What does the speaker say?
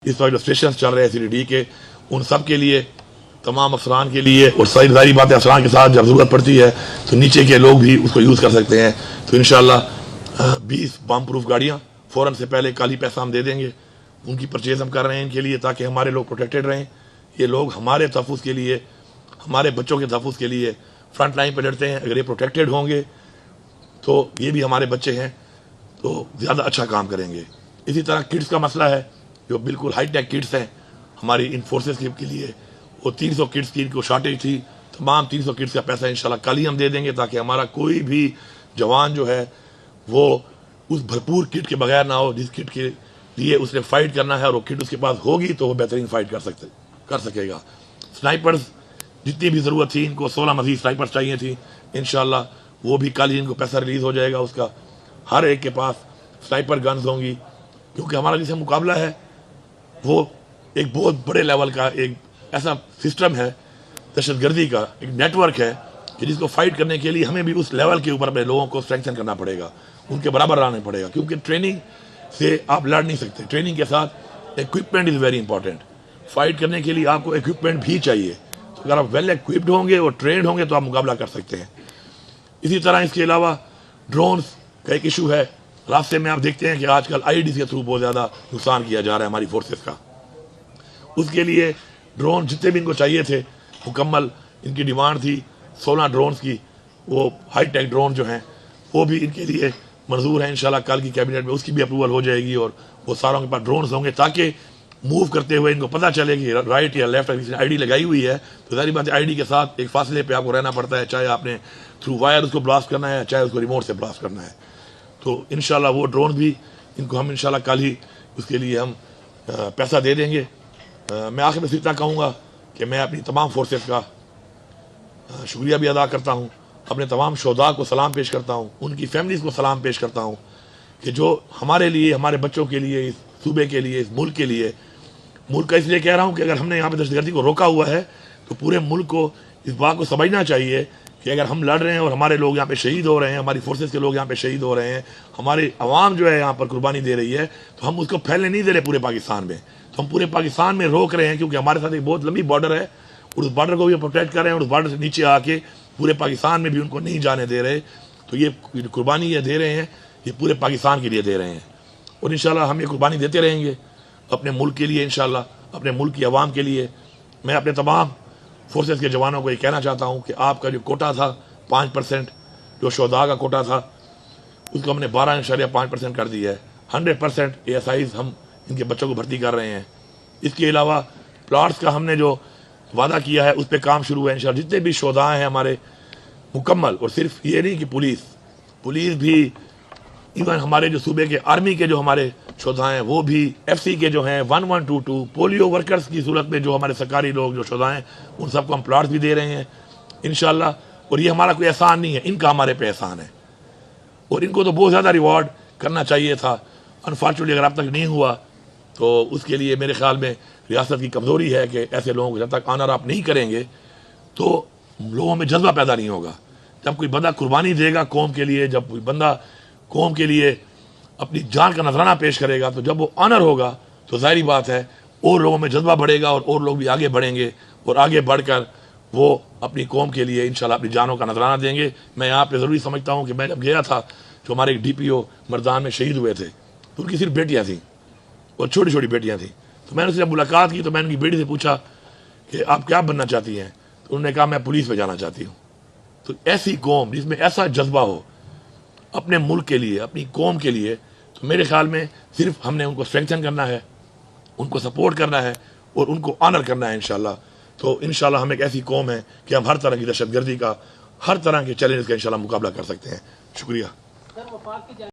इस वक्त स्टेशन चल रहे हैं CDD के, उन सब के लिए, तमाम अफसरान के लिए, और सारी बातें अफसरान के साथ जब ज़रूरत पड़ती है तो नीचे के लोग भी उसको यूज़ कर सकते हैं। तो इंशाल्लाह 20 बम प्रूफ गाड़ियाँ फ़ौरन से पहले कल ही पैसा हम दे देंगे। उनकी परचेज़ हम कर रहे हैं इनके लिए, ताकि हमारे लोग प्रोटेक्टेड रहें। ये लोग हमारे तहफ़्फ़ुज़ के लिए, हमारे बच्चों के तहफ़्फ़ुज़ के लिए फ्रंट लाइन पर लड़ते हैं। अगर ये प्रोटेक्टेड होंगे तो ये भी हमारे बच्चे हैं तो ज़्यादा अच्छा काम करेंगे। इसी तरह किड्स का मसला है, जो बिल्कुल हाईटेक किड्स हैं हमारी इन फोर्सेस के लिए, वो 300 किड्स की इनको शॉर्टेज थी। तमाम 300 किड्स का पैसा इंशाल्लाह कल ही हम दे देंगे, ताकि हमारा कोई भी जवान जो है वो उस भरपूर किट के बगैर ना हो, जिस किट के लिए उसने फाइट करना है और वो किट उसके पास होगी तो वो बेहतरीन फाइट कर सकेगा। स्नाइपर्स जितनी भी ज़रूरत थी, इनको 16 मज़ीद स्नाइपर्स चाहिए थी, इंशाल्लाह वो भी कल ही इनको पैसा रिलीज़ हो जाएगा उसका। हर एक के पास स्नाइपर गन्स होंगी, क्योंकि हमारा जिससे मुकाबला है वो एक बहुत बड़े लेवल का एक ऐसा सिस्टम है, दहशतगर्दी का एक नेटवर्क है, कि जिसको फाइट करने के लिए हमें भी उस लेवल के ऊपर अपने लोगों को स्ट्रेंथन करना पड़ेगा, उनके बराबर रहना पड़ेगा। क्योंकि ट्रेनिंग से आप लड़ नहीं सकते, ट्रेनिंग के साथ equipment is very important. Fight करने के लिए आपको इक्विपमेंट भी चाहिए, तो अगर आप वेल इक्विप्ड होंगे और ट्रेंड होंगे तो आप मुकाबला कर सकते हैं। इसी तरह इसके अलावा ड्रोन्स का एक इशू है। रास्ते में आप देखते हैं कि आजकल IEDs के थ्रू बहुत ज़्यादा नुकसान किया जा रहा है हमारी फोर्सेस का। उसके लिए ड्रोन जितने भी इनको चाहिए थे मुकम्मल, इनकी डिमांड थी 16 ड्रोन्स की, वो हाईटेक ड्रोन जो हैं वो भी इनके लिए मंजूर है। इंशाल्लाह कल की कैबिनेट में उसकी भी अप्रूवल हो जाएगी और वो सारों के पास ड्रोन्स होंगे, ताकि मूव करते हुए इनको पता चले कि राइट या लेफ्ट किसी ने ID लगाई हुई है तो सारी बात ID के साथ एक फासले पे आपको रहना पड़ता है, चाहे आपने थ्रू वायर उसको ब्लास्ट करना है, चाहे उसको रिमोट से ब्लास्ट करना है। तो इंशाल्लाह वो ड्रोन भी इनको हम इंशाल्लाह कल ही उसके लिए हम पैसा दे देंगे। मैं आखिर में इतना कहूँगा कि मैं अपनी तमाम फोर्सेस का शुक्रिया भी अदा करता हूँ, अपने तमाम शोधा को सलाम पेश करता हूँ, उनकी फैमिलीज़ को सलाम पेश करता हूँ, कि जो हमारे लिए, हमारे बच्चों के लिए, इस सूबे के लिए, इस मुल्क के लिए, मुल्क का इसलिए कह रहा हूँ कि अगर हमने यहाँ पर दहशतगर्दी को रोका हुआ है तो पूरे मुल्क को इस बात को समझना चाहिए कि अगर हम लड़ रहे हैं और हमारे लोग यहाँ पे शहीद हो रहे हैं, हमारी फोर्सेस के लोग यहाँ पे शहीद हो रहे हैं, हमारी आवाम जो है यहाँ पर कुर्बानी दे रही है, तो हम उसको फैलने नहीं दे रहे पूरे पाकिस्तान में। तो हम पूरे पाकिस्तान में रोक रहे हैं, क्योंकि हमारे साथ एक बहुत लंबी बॉर्डर है और उस बॉर्डर को भी प्रोटेक्ट कर रहे हैं, और उस बॉर्डर से नीचे आके पूरे पाकिस्तान में भी उनको नहीं जाने दे रहे। तो ये कुर्बानी ये दे रहे हैं, ये पूरे पाकिस्तान के लिए दे रहे हैं, और इंशाल्लाह हम ये कुर्बानी देते रहेंगे अपने मुल्क के लिए, इंशाल्लाह अपने मुल्क की आवाम के लिए। मैं अपने तमाम फोर्सेस के जवानों को ये कहना चाहता हूँ कि आपका जो कोटा था 5%, जो शोधा का कोटा था, उसको हमने 12.5% कर दिया है। 100% ASIs हम इनके बच्चों को भर्ती कर रहे हैं। इसके अलावा प्लाट्स का हमने जो वादा किया है उस पर काम शुरू है इंशाल्लाह। जितने भी शोधा हैं हमारे मुकम्मल, और सिर्फ ये नहीं कि पुलिस भी, इवन हमारे जो सूबे के आर्मी के जो हमारे शोधा हैं वो भी, FC के जो हैं 1122, पोलियो वर्कर्स की सूरत में जो हमारे सरकारी लोग जो शोधा हैं उन सबको हम प्लाट्स भी दे रहे हैं इंशाल्लाह। और ये हमारा कोई एहसान नहीं है, इनका हमारे पे एहसान है, और इनको तो बहुत ज़्यादा रिवॉर्ड करना चाहिए था। अनफॉर्चुनेटली अगर अब तक नहीं हुआ तो उसके लिए मेरे ख्याल में रियासत की कमज़ोरी है कि ऐसे लोगों को जब तक ऑनर आप नहीं करेंगे तो लोगों में जज्बा पैदा नहीं होगा। जब कोई बंदा कुर्बानी देगा कौम के लिए, जब कोई बंदा कौम के लिए अपनी जान का नजराना पेश करेगा, तो जब वो ऑनर होगा तो जाहिर बात है और लोगों में जज्बा बढ़ेगा और लोग भी आगे बढ़ेंगे, और आगे बढ़कर वो अपनी कौम के लिए इंशाल्लाह अपनी जानों का नजराना देंगे। मैं यहाँ पे ज़रूरी समझता हूँ कि मैं जब गया था, जो हमारे एक DPO मर्दान में शहीद हुए थे, तो उनकी सिर्फ बेटियाँ थीं और छोटी छोटी बेटियाँ थीं। तो मैंने उससे जब मुलाकात की तो मैंने उनकी बेटी से पूछा कि आप क्या बनना चाहती हैं, तो उन्होंने कहा मैं पुलिस में जाना चाहती हूँ। तो ऐसी कौम जिसमें ऐसा जज्बा हो अपने मुल्क के लिए, अपनी कौम के लिए, तो मेरे ख्याल में सिर्फ हमने उनको स्ट्रेंथन करना है, उनको सपोर्ट करना है और उनको ऑनर करना है इंशाल्लाह। तो इंशाल्लाह हम एक ऐसी कौम है कि हम हर तरह की दहशतगर्दी का, हर तरह के चैलेंज का इंशाल्लाह मुकाबला कर सकते हैं। शुक्रिया।